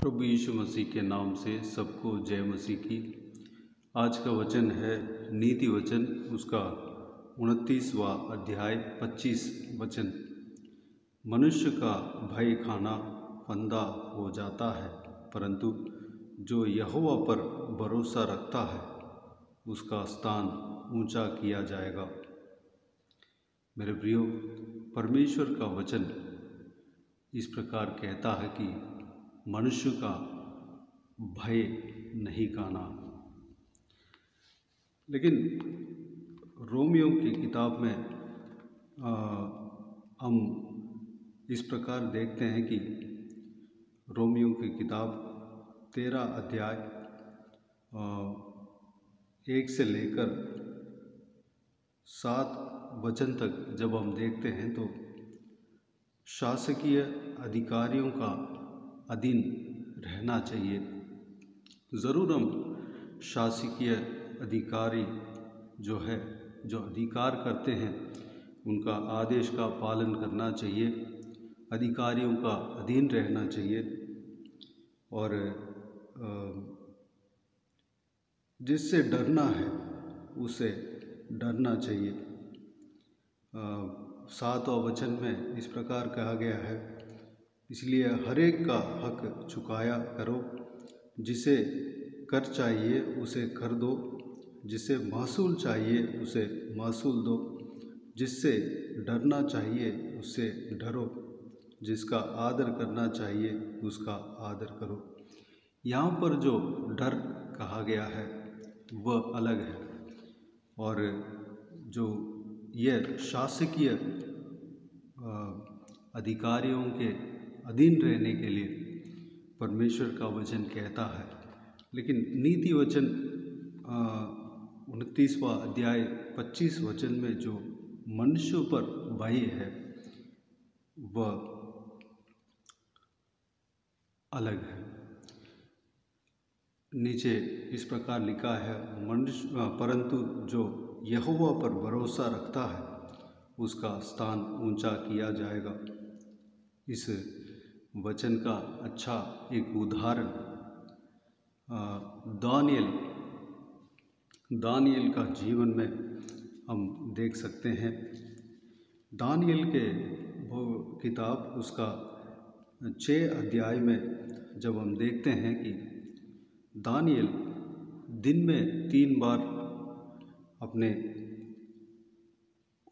प्रभु यीशु मसीह के नाम से सबको जय मसीह की। आज का वचन है नीति वचन, उसका 29वां अध्याय 25 वचन। मनुष्य का भय खाना फंदा हो जाता है, परंतु जो यहोवा पर भरोसा रखता है उसका स्थान ऊंचा किया जाएगा। मेरे प्रियो, परमेश्वर का वचन इस प्रकार कहता है कि मनुष्य का भय नहीं खाना। लेकिन रोमियो की किताब में हम इस प्रकार देखते हैं कि रोमियो की किताब 13 अध्याय 1 से लेकर 7 वचन तक जब हम देखते हैं तो शासकीय अधिकारियों का अधीन रहना चाहिए। ज़रूर हम शासकीय अधिकारी जो अधिकार करते हैं उनका आदेश का पालन करना चाहिए, अधिकारियों का अधीन रहना चाहिए और जिससे डरना है उसे डरना चाहिए। 7वां वचन में इस प्रकार कहा गया है, इसलिए हर एक का हक चुकाया करो, जिसे कर चाहिए उसे कर दो, जिसे महसूल चाहिए उसे महसूल दो, जिससे डरना चाहिए उससे डरो, जिसका आदर करना चाहिए उसका आदर करो। यहाँ पर जो डर कहा गया है वह अलग है, और जो यह शासकीय अधिकारियों के अधीन रहने के लिए परमेश्वर का वचन कहता है। लेकिन नीति वचन 29वां अध्याय 25 वचन में जो मनुष्य पर भय है वह अलग है। नीचे इस प्रकार लिखा है, परंतु जो यहोवा पर भरोसा रखता है उसका स्थान ऊंचा किया जाएगा। इस वचन का अच्छा एक उदाहरण दानियल का जीवन में हम देख सकते हैं। दानियल के किताब उसका 6 अध्याय में जब हम देखते हैं कि दानियल दिन में 3 बार अपने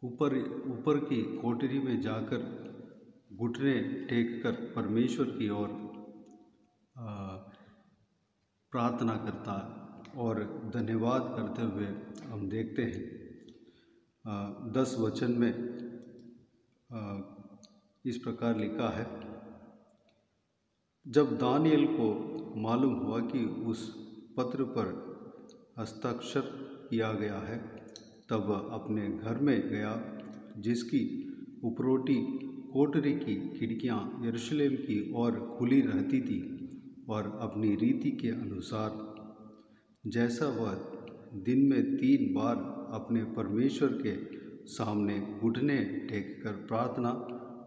ऊपर की कोठरी में जाकर घुटने टेक कर परमेश्वर की ओर प्रार्थना करता और धन्यवाद करते हुए हम देखते हैं। 10 वचन में इस प्रकार लिखा है, जब दानियल को मालूम हुआ कि उस पत्र पर हस्ताक्षर किया गया है, तब अपने घर में गया, जिसकी उपरोटी कोठरी की खिड़कियाँ यरूशलेम की ओर खुली रहती थी, और अपनी रीति के अनुसार जैसा वह दिन में 3 बार अपने परमेश्वर के सामने घुटने टेककर प्रार्थना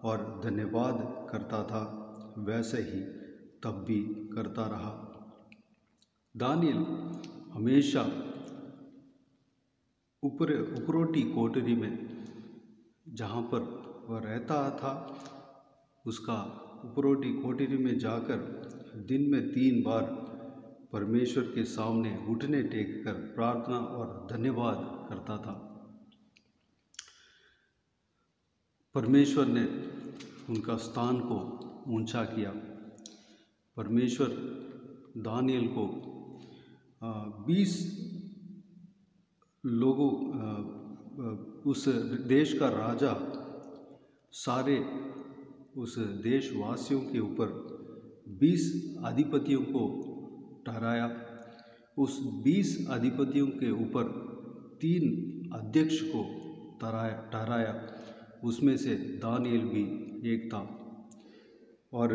और धन्यवाद करता था, वैसे ही तब भी करता रहा। दानियल हमेशा उपरोटी कोठरी में जहाँ पर वह रहता था उसका उपरोटी कोठरी में जाकर दिन में 3 बार परमेश्वर के सामने घुटने टेक कर प्रार्थना और धन्यवाद करता था। परमेश्वर ने उनका स्थान को ऊंचा किया। परमेश्वर दानियल को 20 लोगों उस देश का राजा सारे उस देशवासियों के ऊपर 20 अधिपतियों को ठहराया। उस 20 अधिपतियों के ऊपर 3 अध्यक्ष को ठहराया, उसमें से दानियल भी एक था। और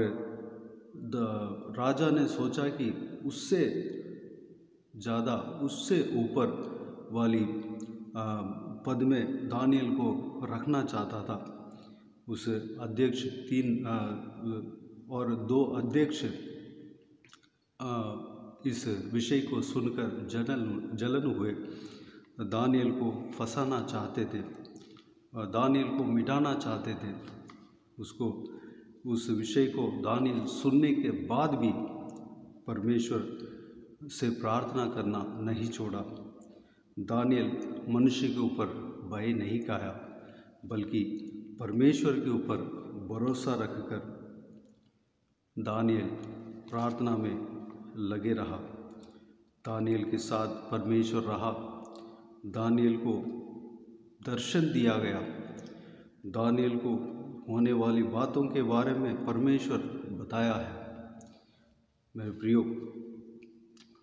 राजा ने सोचा कि उससे ज़्यादा, उससे ऊपर वाली पद में दानियल को रखना चाहता था। उस अध्यक्ष 3 और 2 अध्यक्ष इस विषय को सुनकर जलन हुए दानियल को फंसाना चाहते थे, दानियल को मिटाना चाहते थे। उस विषय को दानियल सुनने के बाद भी परमेश्वर से प्रार्थना करना नहीं छोड़ा। दानियल मनुष्य के ऊपर भय नहीं खाया, बल्कि परमेश्वर के ऊपर भरोसा रखकर दानियल प्रार्थना में लगे रहा। दानियल के साथ परमेश्वर रहा। दानियल को दर्शन दिया गया। दानियल को होने वाली बातों के बारे में परमेश्वर बताया है। मेरे प्रियो,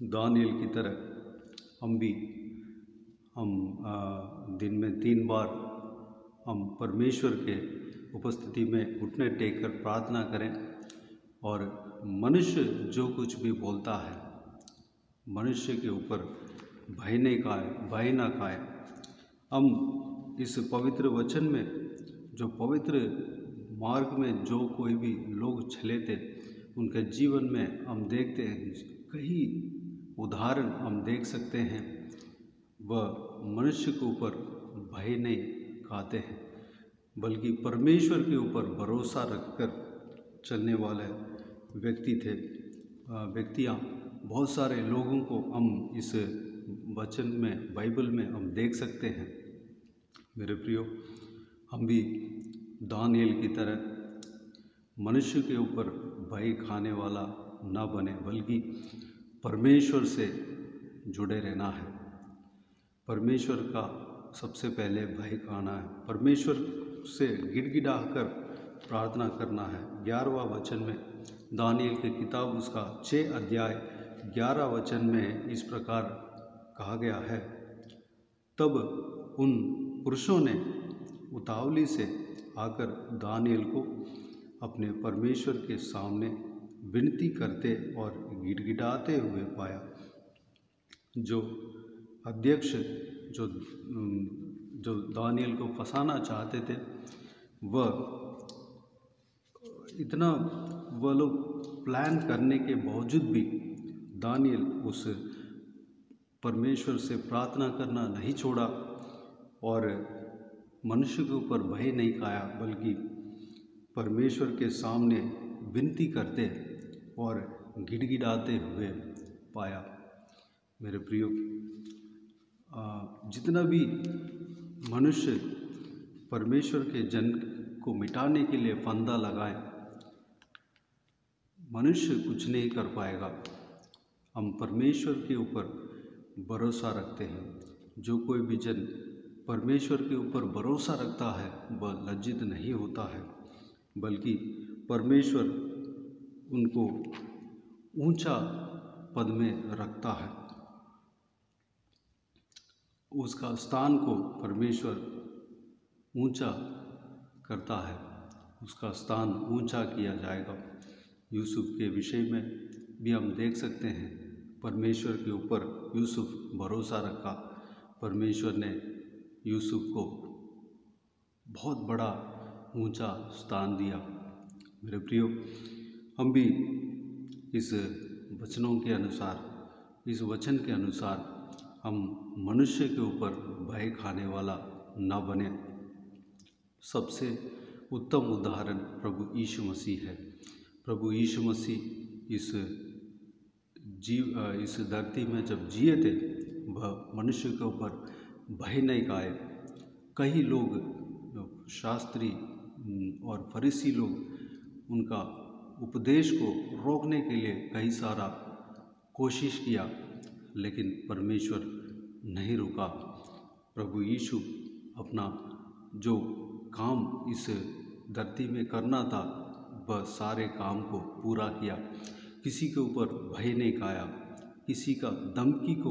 दानियल की तरह हम दिन में 3 बार हम परमेश्वर के उपस्थिति में घुटने टेक कर प्रार्थना करें और मनुष्य जो कुछ भी बोलता है, मनुष्य के ऊपर भय ना खाए। हम इस पवित्र वचन में, जो पवित्र मार्ग में जो कोई भी लोग चले थे, उनके जीवन में हम देखते हैं कई उदाहरण हम देख सकते हैं। वह मनुष्य के ऊपर भय नहीं खाते हैं, बल्कि परमेश्वर के ऊपर भरोसा रखकर चलने वाले व्यक्ति थे, व्यक्तियाँ। बहुत सारे लोगों को हम इस वचन में, बाइबल में हम देख सकते हैं। मेरे प्रियो, हम भी दानियल की तरह मनुष्य के ऊपर भय खाने वाला ना बने, बल्कि परमेश्वर से जुड़े रहना है। परमेश्वर का सबसे पहले भय खाना है, परमेश्वर से गिड़गिड़ा कर प्रार्थना करना है। 11वां वचन में दानियल की किताब उसका 6 अध्याय 11 वचन में इस प्रकार कहा गया है, तब उन पुरुषों ने उतावली से आकर दानियल को अपने परमेश्वर के सामने विनती करते और गिड़गिड़ाते हुए पाया। जो अध्यक्ष जो दानियल को फंसाना चाहते थे, वह लोग प्लान करने के बावजूद भी दानियल उस परमेश्वर से प्रार्थना करना नहीं छोड़ा और मनुष्य के ऊपर भय नहीं खाया, बल्कि परमेश्वर के सामने विनती करते और गिड़गिड़ाते हुए पाया। मेरे प्रियो, जितना भी मनुष्य परमेश्वर के जन को मिटाने के लिए फंदा लगाए, मनुष्य कुछ नहीं कर पाएगा। हम परमेश्वर के ऊपर भरोसा रखते हैं। जो कोई भी जन परमेश्वर के ऊपर भरोसा रखता है, वह लज्जित नहीं होता है, बल्कि परमेश्वर उनको ऊंचा पद में रखता है। उसका स्थान को परमेश्वर ऊंचा करता है, उसका स्थान ऊंचा किया जाएगा। यूसुफ के विषय में भी हम देख सकते हैं, परमेश्वर के ऊपर यूसुफ भरोसा रखा। परमेश्वर ने यूसुफ को बहुत बड़ा ऊंचा स्थान दिया। मेरे प्रियो, हम भी इस वचनों के अनुसार, इस वचन के अनुसार हम मनुष्य के ऊपर भय खाने वाला ना बने। सबसे उत्तम उदाहरण प्रभु यीशु मसीह है। प्रभु यीशु मसीह इस धरती में जब जिए थे, वह मनुष्य के ऊपर भय नहीं खाए। कई लोग, शास्त्री और फरीसी लोग, उनका उपदेश को रोकने के लिए कई सारा कोशिश किया, लेकिन परमेश्वर नहीं रुका। प्रभु यीशु अपना जो काम इस धरती में करना था, वह सारे काम को पूरा किया। किसी के ऊपर भय नहीं खाया, किसी का धमकी को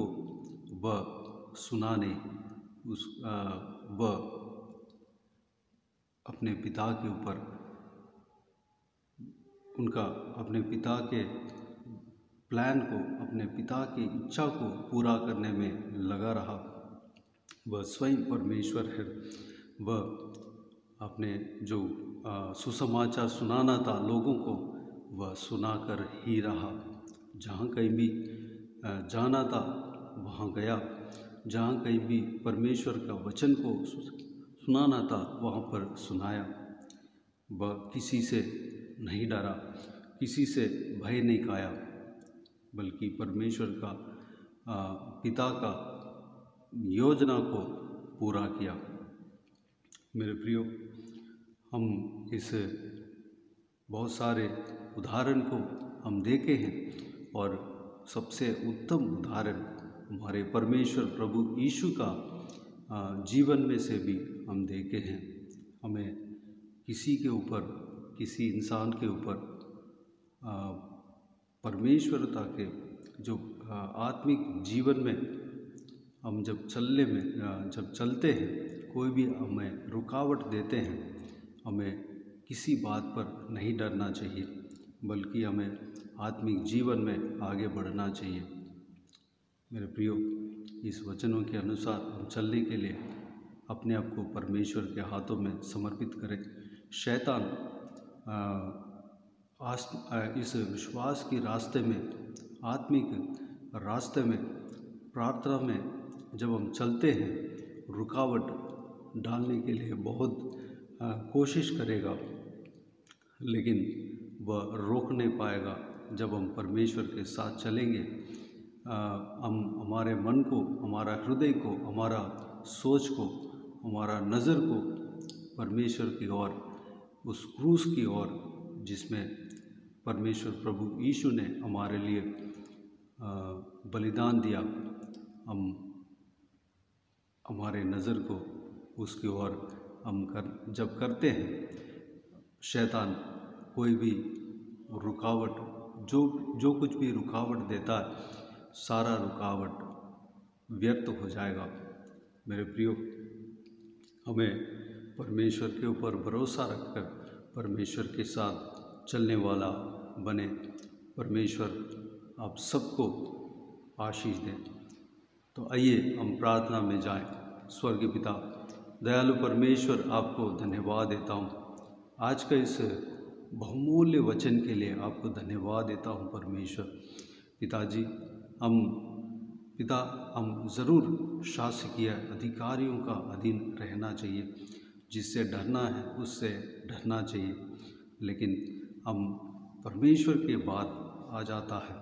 वह सुना नहीं। वह अपने पिता के ऊपर, अपने पिता के प्लान को, अपने पिता की इच्छा को पूरा करने में लगा रहा। वह स्वयं परमेश्वर है। वह अपने जो सुसमाचार सुनाना था लोगों को, वह सुनाकर ही रहा। जहाँ कहीं भी जाना था वहाँ गया, जहाँ कहीं भी परमेश्वर का वचन को सुनाना था वहाँ पर सुनाया। वह किसी से नहीं डरा, किसी से भय नहीं खाया, बल्कि परमेश्वर का पिता का योजना को पूरा किया। मेरे प्रियो, हम इस बहुत सारे उदाहरण को हम देखे हैं और सबसे उत्तम उदाहरण हमारे परमेश्वर प्रभु यीशु का जीवन में से भी हम देखे हैं। हमें किसी के ऊपर, किसी इंसान के ऊपर परमेश्वरता के जो आत्मिक जीवन में हम जब चलते हैं, कोई भी हमें रुकावट देते हैं, हमें किसी बात पर नहीं डरना चाहिए, बल्कि हमें आत्मिक जीवन में आगे बढ़ना चाहिए। मेरे प्रियो, इस वचनों के अनुसार हम चलने के लिए अपने आप को परमेश्वर के हाथों में समर्पित करें। शैतान इस विश्वास के रास्ते में, आत्मिक रास्ते में, प्रार्थना में जब हम चलते हैं, रुकावट डालने के लिए बहुत कोशिश करेगा, लेकिन वह रोक नहीं पाएगा। जब हम परमेश्वर के साथ चलेंगे, हम हमारे मन को, हमारा हृदय को, हमारा सोच को, हमारा नज़र को परमेश्वर की ओर, उस क्रूस की ओर जिसमें परमेश्वर प्रभु यीशु ने हमारे लिए बलिदान दिया, हम हमारे नज़र को उसकी ओर हम जब करते हैं, शैतान कोई भी रुकावट, जो कुछ भी रुकावट देता है, सारा रुकावट व्यर्थ हो जाएगा। मेरे प्रियो, हमें परमेश्वर के ऊपर भरोसा रखकर परमेश्वर के साथ चलने वाला बने। परमेश्वर आप सबको आशीष दें। तो आइए हम प्रार्थना में जाएं। स्वर्गीय पिता, दयालु परमेश्वर, आपको धन्यवाद देता हूँ। आज का इस बहुमूल्य वचन के लिए आपको धन्यवाद देता हूँ परमेश्वर। पिताजी, हम ज़रूर शासकीय अधिकारियों का अधीन रहना चाहिए, जिससे डरना है उससे डरना चाहिए, लेकिन हम परमेश्वर के बाद आ जाता है,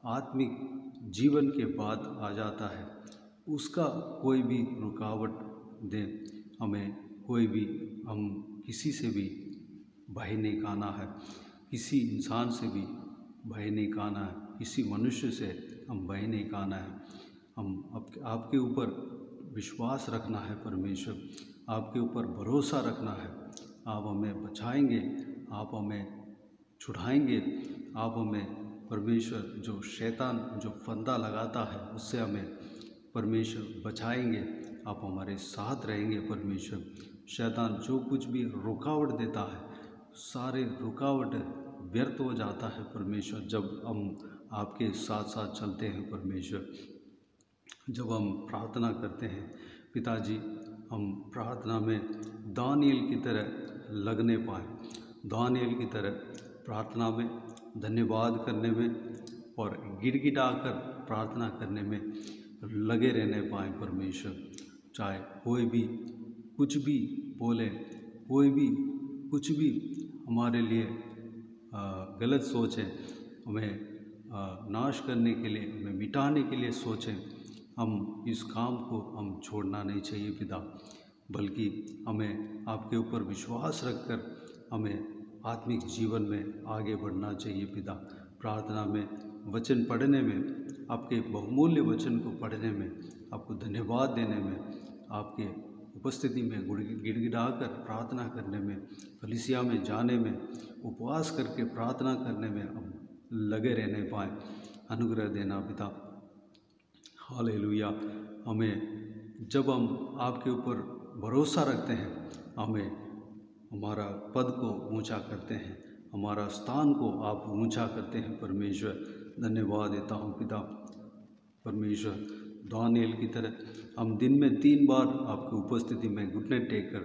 आत्मिक जीवन के बाद आ जाता है, उसका कोई भी रुकावट दे, हमें कोई भी, हम किसी से भी भय नहीं खाना है, किसी इंसान से भी भय नहीं खाना है, किसी मनुष्य से हम भय नहीं खाना है। हम आपके ऊपर विश्वास रखना है परमेश्वर, आपके ऊपर भरोसा रखना है। आप हमें बचाएंगे, आप हमें छुड़ाएंगे, आप हमें परमेश्वर, जो शैतान जो फंदा लगाता है उससे हमें परमेश्वर बचाएंगे। आप हमारे साथ रहेंगे परमेश्वर। शैतान जो कुछ भी रुकावट देता है, सारे रुकावट व्यर्थ हो जाता है परमेश्वर, जब हम आपके साथ साथ चलते हैं परमेश्वर। जब हम प्रार्थना करते हैं पिताजी, हम प्रार्थना में दानिएल की तरह लगने पाएँ, दानिएल की तरह प्रार्थना में, धन्यवाद करने में और गिड़गिड़ा कर प्रार्थना करने में लगे रहने पाएँ परमेश्वर। चाहे कोई भी कुछ भी बोले, कोई भी कुछ भी हमारे लिए गलत सोचें, हमें नाश करने के लिए, हमें मिटाने के लिए सोचें, हम इस काम को हम छोड़ना नहीं चाहिए पिता, बल्कि हमें आपके ऊपर विश्वास रखकर हमें आत्मिक जीवन में आगे बढ़ना चाहिए पिता। प्रार्थना में, वचन पढ़ने में, आपके बहुमूल्य वचन को पढ़ने में, आपको धन्यवाद देने में, आपके उपस्थिति में गिड़गिड़ाकर प्रार्थना करने में, कलीसिया में जाने में, उपवास करके प्रार्थना करने में हम लगे रहने पाएँ, अनुग्रह देना पिता। हालेलुया। हमें, जब हम आपके ऊपर भरोसा रखते हैं, हमें हमारा पद को ऊंचा करते हैं, हमारा स्थान को आप ऊंचा करते हैं परमेश्वर। धन्यवाद देता हूँ पिता परमेश्वर। दानिएल की तरह हम दिन में 3 बार आपकी उपस्थिति में घुटने टेक कर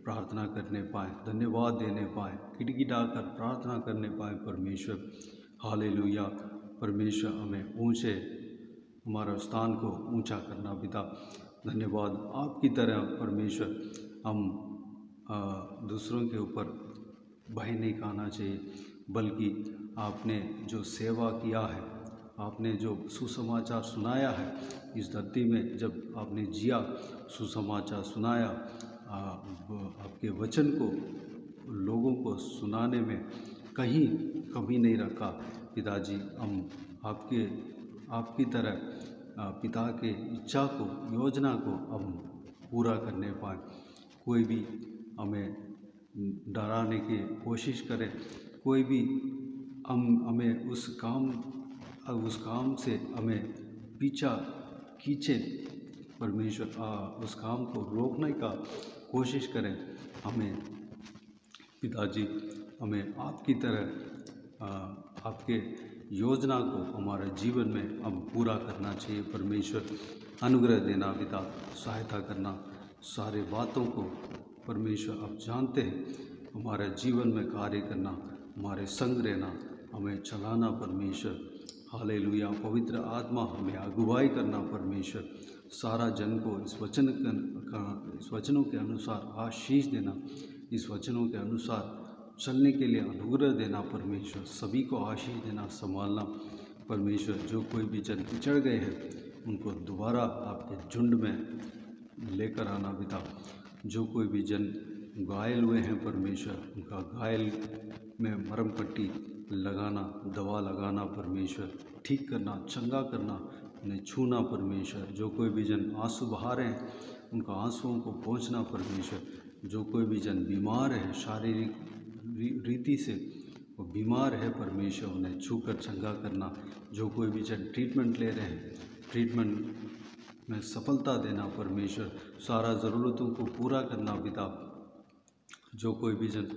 प्रार्थना करने पाएँ, धन्यवाद देने पाएँ, गिड़गिड़ा कर प्रार्थना करने पाएँ परमेश्वर। हालेलुया। परमेश्वर हमें ऊंचे हमारा स्थान को ऊंचा करना पिता। धन्यवाद। आपकी तरह परमेश्वर हम दूसरों के ऊपर भय नहीं खाना चाहिए, बल्कि आपने जो सेवा किया है, आपने जो सुसमाचार सुनाया है इस धरती में, जब आपने जिया सुसमाचार सुनाया, आपके वचन को लोगों को सुनाने में कहीं कमी नहीं रखा पिताजी। हम आपकी तरह पिता के इच्छा को, योजना को हम पूरा करने पाए। कोई भी हमें डराने की कोशिश करे, कोई भी हमें उस काम से हमें पीछा खींचे, परमेश्वर उस काम को रोकने का कोशिश करें, हमें पिताजी हमें आपकी तरह आपके योजना को हमारे जीवन में हम पूरा करना चाहिए। परमेश्वर अनुग्रह देना पिता, सहायता करना, सारे बातों को परमेश्वर आप जानते हैं, हमारे जीवन में कार्य करना, हमारे संग रहना, हमें चलाना परमेश्वर। हालेलुया। पवित्र आत्मा हमें अगुवाई करना परमेश्वर। सारा जन को इस वचनों के अनुसार आशीष देना, इस वचनों के अनुसार चलने के लिए अनुग्रह देना परमेश्वर। सभी को आशीष देना, संभालना परमेश्वर। जो कोई भी जन पिछड़ गए हैं उनको दोबारा आपके झुंड में लेकर आना पिता। जो कोई भी जन घायल हुए हैं परमेश्वर, उनका घायल में मरहम पट्टी लगाना, दवा लगाना परमेश्वर, ठीक करना, चंगा करना, उन्हें छूना परमेश्वर। जो कोई भी जन आंसू बहा रहे हैं उनका आंसुओं को पहुँचना परमेश्वर। जो कोई भी जन बीमार है, शारीरिक रीति से वो बीमार है परमेश्वर, उन्हें छूकर चंगा करना। जो कोई भी जन ट्रीटमेंट ले रहे हैं, ट्रीटमेंट में सफलता देना परमेश्वर। सारा ज़रूरतों को पूरा करना पिता। जो कोई भी जन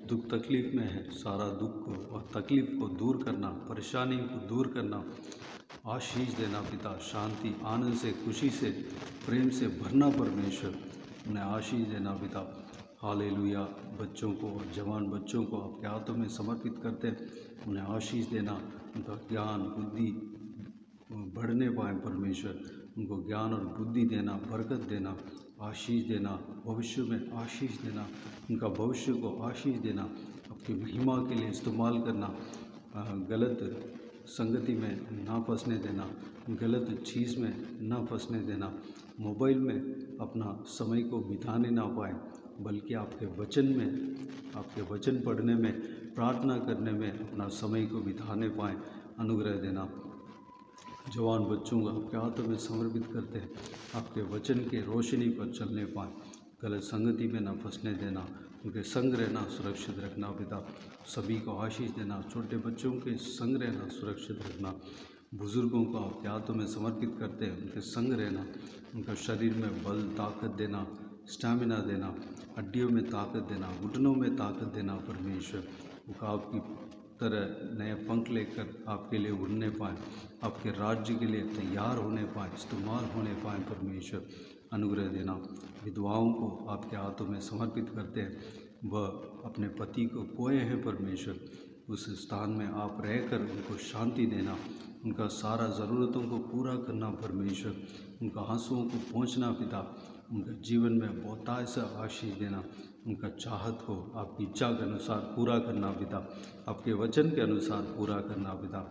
दुख तकलीफ़ में है, सारा दुख को और तकलीफ़ को दूर करना, परेशानी को दूर करना, आशीष देना पिता। शांति, आनंद से, खुशी से, प्रेम से भरना परमेश्वर, उन्हें आशीष देना पिता। हालेलुया। बच्चों को और जवान बच्चों को आपके हाथों में समर्पित करते हैं, उन्हें आशीष देना, उनका ज्ञान बुद्धि बढ़ने पाए परमेश्वर। उनको ज्ञान और बुद्धि देना, बरकत देना, आशीष देना, भविष्य में आशीष देना, उनका भविष्य को आशीष देना, आपकी महिमा के लिए इस्तेमाल करना, गलत संगति में ना फंसने देना, गलत चीज़ में ना फंसने देना, मोबाइल में अपना समय को बिताने ना पाए, बल्कि आपके वचन में, आपके वचन पढ़ने में, प्रार्थना करने में अपना समय को बिताने पाएँ, अनुग्रह देना। जवान बच्चों को आपके हाथों में समर्पित करते हैं, आपके वचन के रोशनी पर चलने पाएँ, गलत संगति में न फंसने देना, उनके संग रहना, सुरक्षित रखना पिता। सभी को आशीष देना, छोटे बच्चों के संग रहना, सुरक्षित रखना। बुज़ुर्गों को आपके हाथों में समर्पित करते हैं, उनके संग रहना, उनका शरीर में बल ताकत देना, स्टैमिना देना, हड्डियों में ताकत देना, घुटनों में ताकत देना परमेश्वर। उनका आपकी तरह नए पंख लेकर आपके लिए उड़ने पाएँ, आपके राज्य के लिए तैयार होने पाएँ, इस्तेमाल होने पाएँ परमेश्वर, अनुग्रह देना। विधवाओं को आपके हाथों में समर्पित करते हैं, वह अपने पति को खोए हैं परमेश्वर, उस स्थान में आप रहकर उनको शांति देना, उनका सारा ज़रूरतों को पूरा करना परमेश्वर, उनका आंसुओं को पहुँचना पिता, उनके जीवन में बहुतायत से आशीष देना, उनका चाहत को आपकी इच्छा के अनुसार पूरा करना पिता, आपके वचन के अनुसार पूरा करना पिता,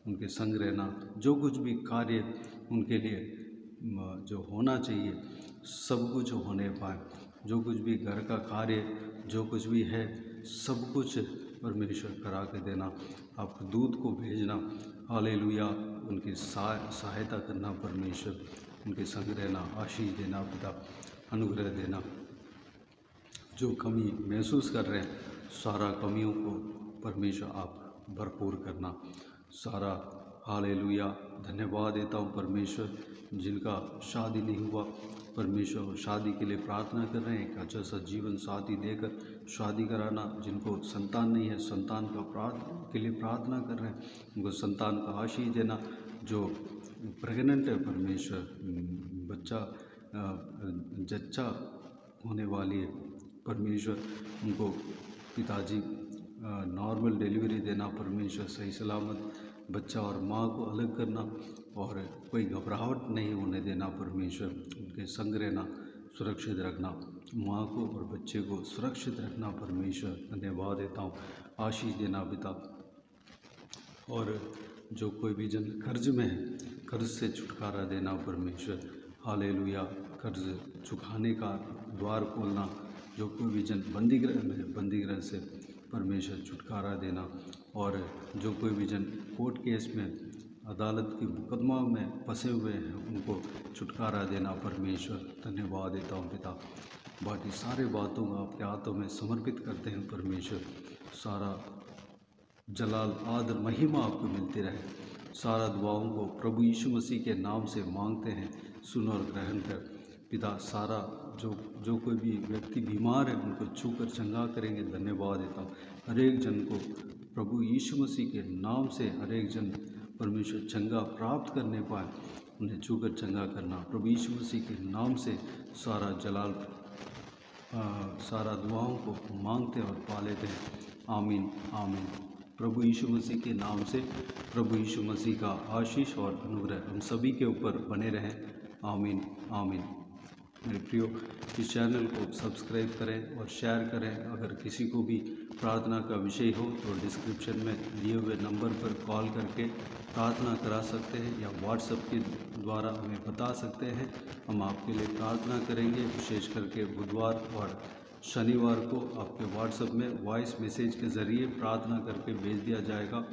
उनके संग रहना। जो कुछ भी कार्य उनके लिए जो होना चाहिए सब कुछ होने पाए, जो कुछ भी घर का कार्य जो कुछ भी है सब कुछ परमेश्वर करा के देना, आप दूत को भेजना, हालेलुया, उनकी सहायता करना परमेश्वर, उनके संग रहना, आशीष देना पिता, अनुग्रह देना। जो कमी महसूस कर रहे हैं सारा कमियों को परमेश्वर आप भरपूर करना, सारा हालेलुया। धन्यवाद देता हूँ परमेश्वर, जिनका शादी नहीं हुआ परमेश्वर शादी के लिए प्रार्थना कर रहे हैं, एक अच्छा सा जीवन साथी देकर शादी कराना। जिनको संतान नहीं है संतान के लिए प्रार्थना कर रहे हैं, उनको संतान का आशीष देना। जो प्रेग्नेंट है परमेश्वर, जच्चा होने वाली है परमेश्वर, उनको पिताजी नॉर्मल डिलीवरी देना परमेश्वर, सही सलामत बच्चा और माँ को अलग करना और कोई घबराहट नहीं होने देना परमेश्वर, उनके संग रहना, सुरक्षित रखना, माँ को और बच्चे को सुरक्षित रखना परमेश्वर। धन्यवाद देता हूँ, आशीष देना पिता। और जो कोई भी जन कर्ज में है, कर्ज से छुटकारा देना परमेश्वर। हालेलुया। कर्ज चुकाने का द्वार खोलना। जो कोई भी जन बंदीगृह में है, बंदीगृह से परमेश्वर छुटकारा देना। और जो कोई भी जन कोर्ट केस में, अदालत की मुकदमा में फंसे हुए हैं, उनको छुटकारा देना परमेश्वर। धन्यवाद देता हूँ पिता। बाकी सारे बातों को आपके हाथों में समर्पित करते हैं परमेश्वर। सारा जलाल, आदर, महिमा आपको मिलती रहे। सारा दुआओं को प्रभु यीशु मसीह के नाम से मांगते हैं, सुन और ग्रहण कर पिता। सारा जो कोई भी व्यक्ति बीमार है, उनको छूकर चंगा करेंगे। धन्यवाद देता हूँ। हर एक जन को प्रभु यीशु मसीह के नाम से हर एक जन परमेश्वर चंगा प्राप्त करने पाए, उन्हें छूकर चंगा करना प्रभु यीशु मसीह के नाम से। सारा जलाल, सारा दुआओं को मांगते और पा लेते हैं। आमीन आमीन। प्रभु यीशु मसीह के नाम से प्रभु यीशु मसीह का आशीष और अनुग्रह हम सभी के ऊपर बने रहें। आमीन आमीन। मेरे प्रियो, इस चैनल को सब्सक्राइब करें और शेयर करें। अगर किसी को भी प्रार्थना का विषय हो तो डिस्क्रिप्शन में दिए हुए नंबर पर कॉल करके प्रार्थना करा सकते हैं या व्हाट्सएप के द्वारा हमें बता सकते हैं। हम आपके लिए प्रार्थना करेंगे। विशेष करके बुधवार और शनिवार को आपके व्हाट्सएप में वॉइस मैसेज के ज़रिए प्रार्थना करके भेज दिया जाएगा।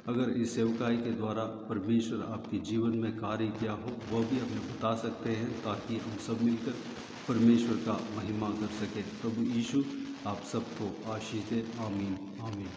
अगर इस सेवकाई के द्वारा परमेश्वर आपके जीवन में कार्य किया हो, वह भी हमें बता सकते हैं, ताकि हम सब मिलकर परमेश्वर का महिमा कर सकें। प्रभु यीशु आप सबको आशीष दे। आमीन आमीन।